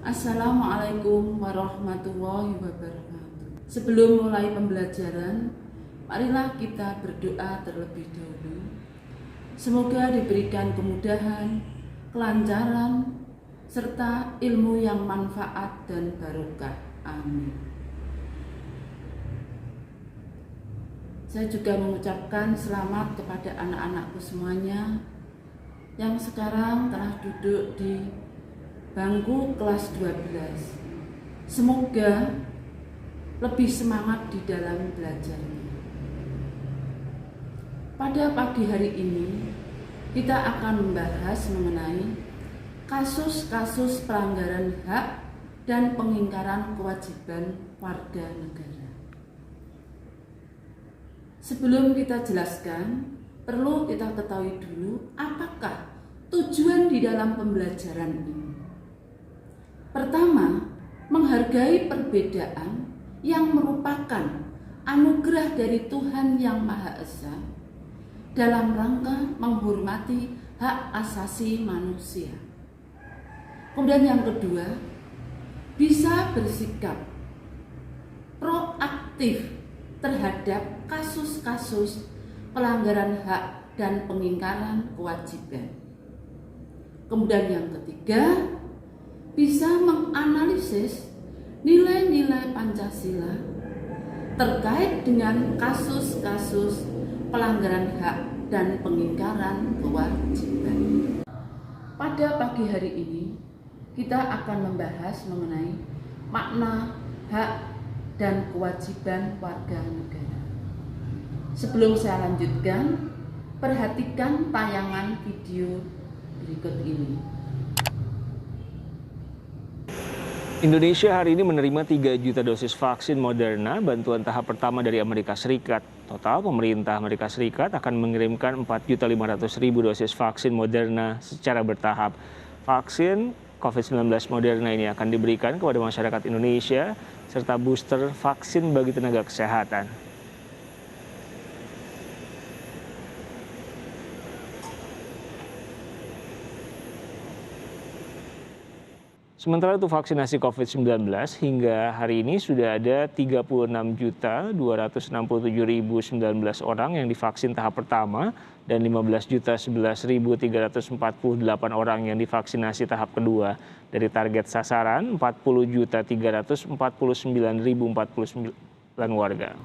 Assalamualaikum warahmatullahi wabarakatuh. Sebelum mulai pembelajaran, marilah kita berdoa terlebih dahulu. Semoga diberikan kemudahan, kelancaran, serta ilmu yang manfaat dan barokah. Amin. Saya juga mengucapkan selamat kepada anak-anakku semuanya yang sekarang telah duduk di bangku kelas 12. Semoga lebih semangat di dalam belajarnya. Pada pagi hari ini, kita akan membahas mengenai kasus-kasus pelanggaran hak dan pengingkaran kewajiban warga negara. Sebelum kita jelaskan, perlu kita ketahui dulu apakah tujuan di dalam pembelajaran ini. Pertama, menghargai perbedaan yang merupakan anugerah dari Tuhan Yang Maha Esa dalam rangka menghormati hak asasi manusia. Kemudian yang kedua, bisa bersikap proaktif terhadap kasus-kasus pelanggaran hak dan pengingkaran kewajiban. Kemudian yang ketiga, bisa menganalisis nilai-nilai Pancasila terkait dengan kasus-kasus pelanggaran hak dan pengingkaran kewajiban. Pada pagi hari ini, kita akan membahas mengenai makna hak dan kewajiban warga negara. Sebelum saya lanjutkan, perhatikan tayangan video berikut ini. Indonesia hari ini menerima 3 juta dosis vaksin Moderna, bantuan tahap pertama dari Amerika Serikat. Total, pemerintah Amerika Serikat akan mengirimkan 4.500.000 dosis vaksin Moderna secara bertahap. Vaksin COVID-19 Moderna ini akan diberikan kepada masyarakat Indonesia, serta booster vaksin bagi tenaga kesehatan. Sementara itu vaksinasi COVID-19 hingga hari ini sudah ada 36.267.019 orang yang divaksin tahap pertama dan 15.011.348 orang yang divaksinasi tahap kedua. Dari target sasaran 40.349.049 warga.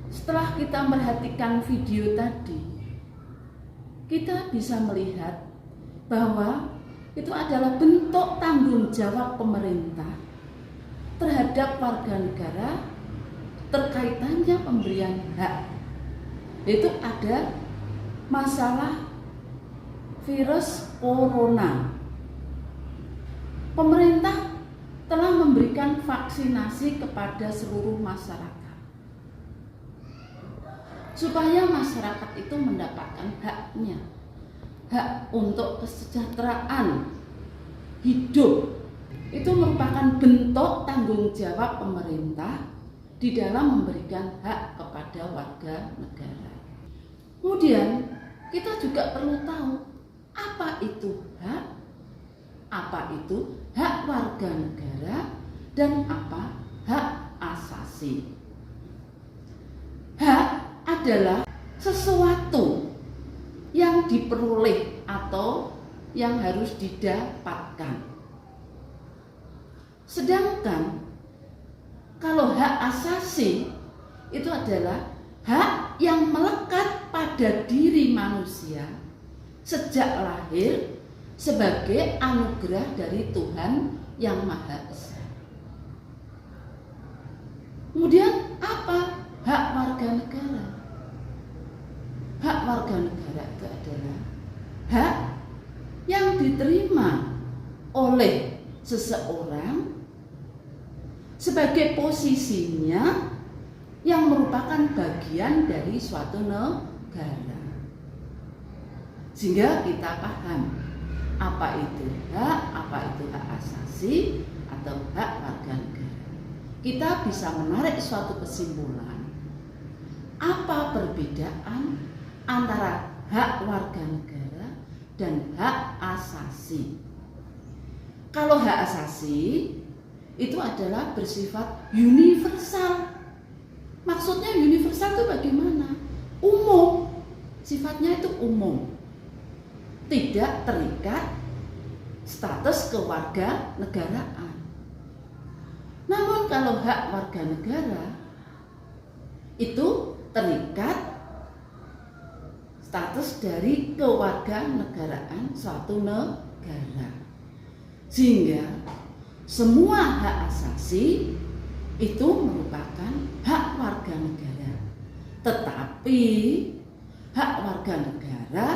Setelah kita memperhatikan video tadi, kita bisa melihat bahwa itu adalah bentuk tanggung jawab pemerintah terhadap warga negara terkaitannya pemberian hak. Itu ada masalah virus corona. Pemerintah telah memberikan vaksinasi kepada seluruh masyarakat supaya masyarakat itu mendapatkan haknya. Hak untuk kesejahteraan hidup itu merupakan bentuk tanggung jawab pemerintah di dalam memberikan hak kepada warga negara. Kemudian kita juga perlu tahu apa itu hak warga negara dan apa hak asasi. Hak adalah sesuatu yang diperoleh atau yang harus didapatkan. Sedangkan kalau hak asasi itu adalah hak yang melekat pada diri manusia sejak lahir sebagai anugerah dari Tuhan Yang Maha Esa. Kemudian apa hak warga negara? Hak warga negara itu adalah hak yang diterima oleh seseorang sebagai posisinya yang merupakan bagian dari suatu negara. Sehingga kita paham apa itu hak asasi atau hak warga negara. Kita bisa menarik suatu kesimpulan apa perbedaan antara hak warga negara dan hak asasi. Kalau hak asasi itu adalah bersifat universal. Maksudnya universal itu bagaimana? Umum. Sifatnya itu umum. Tidak terikat status kewarganegaraan. Namun kalau hak warga negara itu terikat status dari kewarganegaraan suatu negara. Sehingga semua hak asasi itu merupakan hak warga negara. Tetapi hak warga negara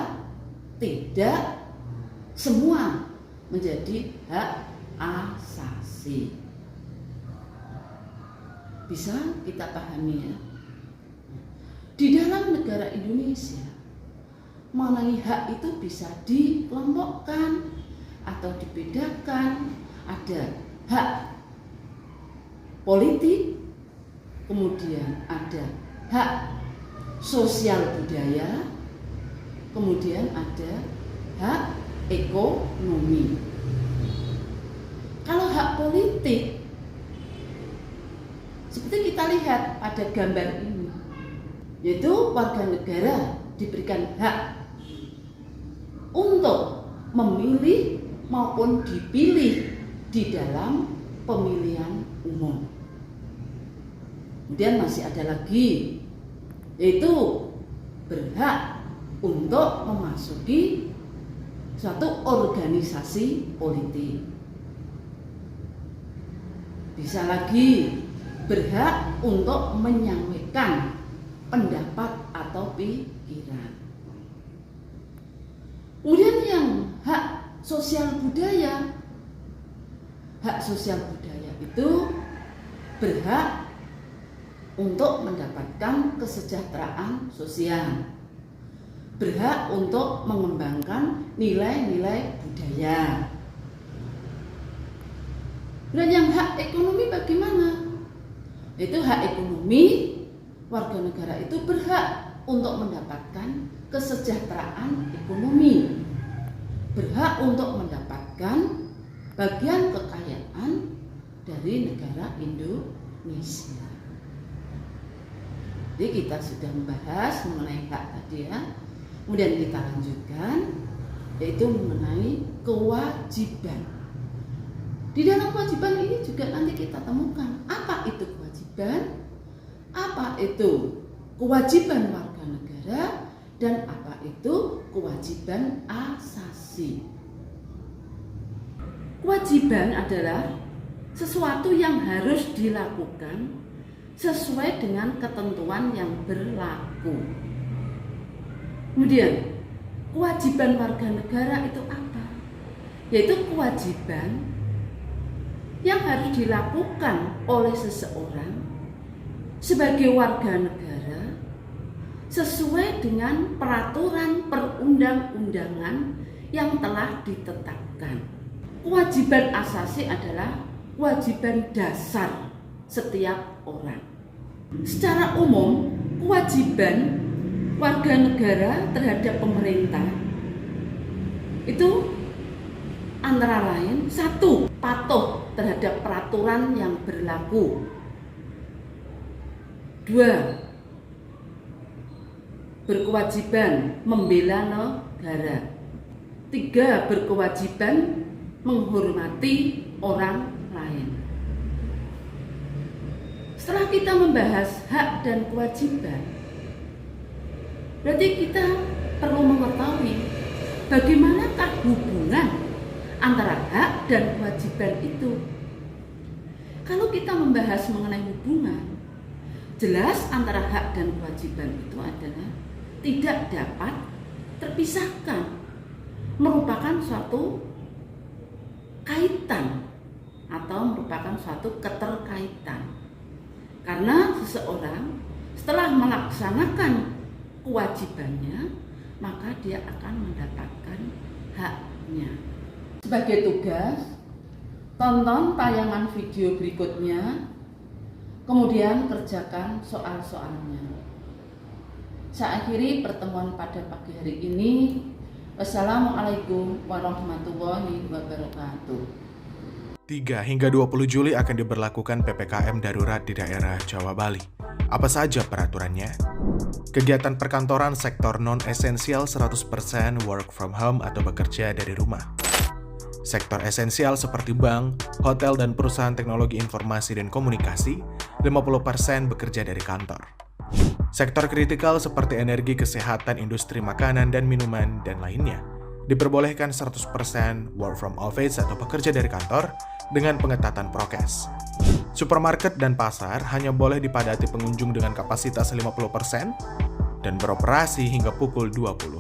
tidak semua menjadi hak asasi. Bisa kita pahami ya? Di dalam negara Indonesia, mengenai hak itu bisa dikelompokkan atau dibedakan. Ada hak politik, kemudian ada hak sosial budaya, kemudian ada hak ekonomi. Kalau hak politik, seperti kita lihat pada gambar ini, yaitu warga negara diberikan hak untuk memilih maupun dipilih di dalam pemilihan umum. Kemudian masih ada lagi, yaitu berhak untuk memasuki suatu organisasi politik. Bisa lagi berhak untuk menyampaikan pendapat atau pikiran. Kemudian yang hak sosial budaya. Hak sosial budaya itu berhak untuk mendapatkan kesejahteraan sosial, berhak untuk mengembangkan nilai-nilai budaya. Dan yang hak ekonomi bagaimana? Itu hak ekonomi, warga negara itu berhak untuk mendapatkan kesejahteraan ekonomi, berhak untuk mendapatkan bagian kekayaan dari negara Indonesia. Jadi kita sudah membahas mengenai hak tadi ya. Kemudian kita lanjutkan, yaitu mengenai kewajiban. Di dalam kewajiban ini juga nanti kita temukan apa itu kewajiban, apa itu kewajiban warga negara, dan apa itu kewajiban asasi. Kewajiban adalah sesuatu yang harus dilakukan sesuai dengan ketentuan yang berlaku. Kemudian, kewajiban warga negara itu apa? Yaitu kewajiban yang harus dilakukan oleh seseorang sebagai warga negara sesuai dengan peraturan perundang-undangan yang telah ditetapkan. Kewajiban asasi adalah kewajiban dasar setiap orang. Secara umum, kewajiban warga negara terhadap pemerintah itu antara lain: 1. Patuh terhadap peraturan yang berlaku. 2. Berkewajiban membela negara. 3. Berkewajiban menghormati orang lain. Setelah kita membahas hak dan kewajiban, berarti kita perlu mengetahui bagaimanakah hubungan antara hak dan kewajiban itu. Kalau kita membahas mengenai hubungan, jelas antara hak dan kewajiban itu adalah tidak dapat terpisahkan, merupakan suatu kaitan atau merupakan suatu keterkaitan. Karena seseorang setelah melaksanakan kewajibannya, maka dia akan mendapatkan haknya. Sebagai tugas, tonton tayangan video berikutnya, kemudian kerjakan soal-soalnya. Saya akhiri pertemuan pada pagi hari ini. Wassalamualaikum warahmatullahi wabarakatuh. 3 hingga 20 Juli akan diberlakukan PPKM darurat di daerah Jawa Bali. Apa saja peraturannya? Kegiatan perkantoran sektor non-esensial 100% work from home atau bekerja dari rumah. Sektor esensial seperti bank, hotel, dan perusahaan teknologi informasi dan komunikasi, 50% bekerja dari kantor. Sektor kritikal seperti energi, kesehatan, industri makanan dan minuman, dan lainnya, diperbolehkan 100% work from office atau bekerja dari kantor dengan pengetatan prokes. Supermarket dan pasar hanya boleh dipadati pengunjung dengan kapasitas 50% dan beroperasi hingga pukul 20.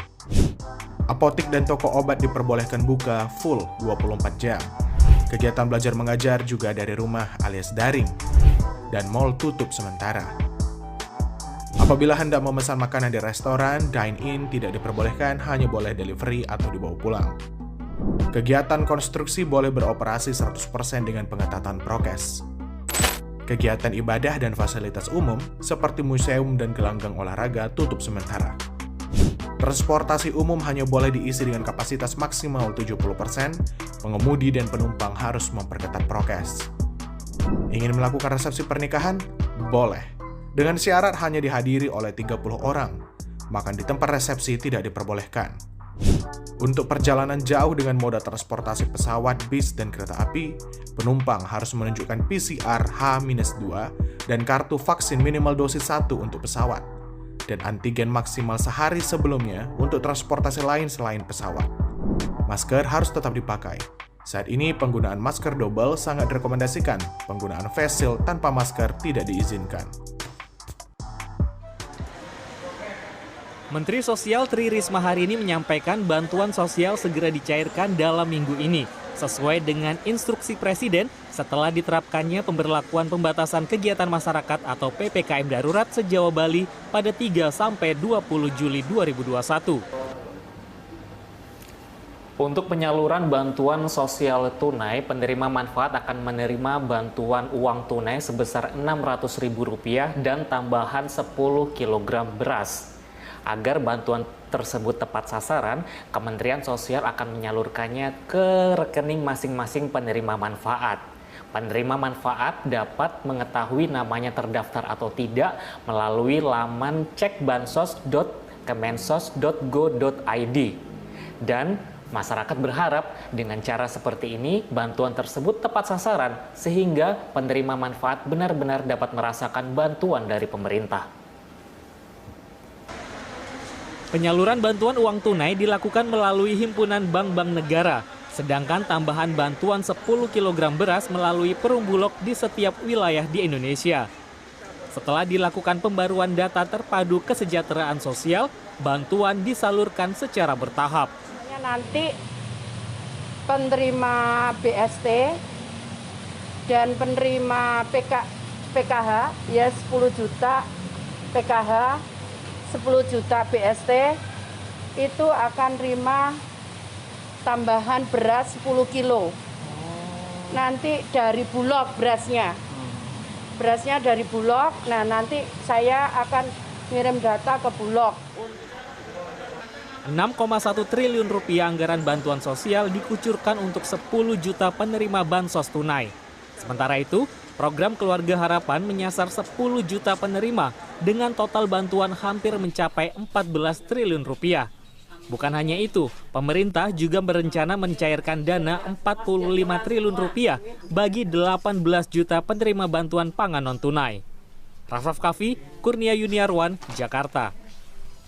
Apotik dan toko obat diperbolehkan buka full 24 jam. Kegiatan belajar mengajar juga dari rumah alias daring, dan mal tutup sementara. Apabila hendak memesan makanan di restoran, dine-in tidak diperbolehkan, hanya boleh delivery atau dibawa pulang. Kegiatan konstruksi boleh beroperasi 100% dengan pengetatan prokes. Kegiatan ibadah dan fasilitas umum seperti museum dan gelanggang olahraga tutup sementara. Transportasi umum hanya boleh diisi dengan kapasitas maksimal 70%, pengemudi dan penumpang harus memperketat prokes. Ingin melakukan resepsi pernikahan? Boleh. Dengan syarat hanya dihadiri oleh 30 orang, makan di tempat resepsi tidak diperbolehkan. Untuk perjalanan jauh dengan moda transportasi pesawat, bis, dan kereta api, penumpang harus menunjukkan PCR H-2 dan kartu vaksin minimal dosis 1 untuk pesawat, dan antigen maksimal sehari sebelumnya untuk transportasi lain selain pesawat. Masker harus tetap dipakai. Saat ini penggunaan masker double sangat direkomendasikan, penggunaan face shield tanpa masker tidak diizinkan. Menteri Sosial Tri Risma hari ini menyampaikan bantuan sosial segera dicairkan dalam minggu ini, sesuai dengan instruksi Presiden setelah diterapkannya pemberlakuan pembatasan kegiatan masyarakat atau PPKM darurat se-Jawa Bali pada 3 sampai 20 Juli 2021. Untuk penyaluran bantuan sosial tunai, penerima manfaat akan menerima bantuan uang tunai sebesar Rp600.000 dan tambahan 10 kg beras. Agar bantuan tersebut tepat sasaran, Kementerian Sosial akan menyalurkannya ke rekening masing-masing penerima manfaat. Penerima manfaat dapat mengetahui namanya terdaftar atau tidak melalui laman cekbansos.kemensos.go.id. Dan masyarakat berharap dengan cara seperti ini, bantuan tersebut tepat sasaran sehingga penerima manfaat benar-benar dapat merasakan bantuan dari pemerintah. Penyaluran bantuan uang tunai dilakukan melalui himpunan bank-bank negara, sedangkan tambahan bantuan 10 kg beras melalui perum bulog di setiap wilayah di Indonesia. Setelah dilakukan pembaruan data terpadu kesejahteraan sosial, bantuan disalurkan secara bertahap. Nanti penerima BST dan penerima PKH ya 10 juta PKH, 10 juta BST itu akan terima tambahan beras 10 kilo. Nanti dari Bulog berasnya. Berasnya dari Bulog. Nah, nanti saya akan ngirim data ke Bulog. 6,1 triliun rupiah anggaran bantuan sosial dikucurkan untuk 10 juta penerima bansos tunai. Sementara itu, program Keluarga Harapan menyasar 10 juta penerima dengan total bantuan hampir mencapai 14 triliun rupiah. Bukan hanya itu, pemerintah juga berencana mencairkan dana 45 triliun rupiah bagi 18 juta penerima bantuan pangan non-tunai. Rafraf Kaffi, Kurnia Yuniarwan, Jakarta.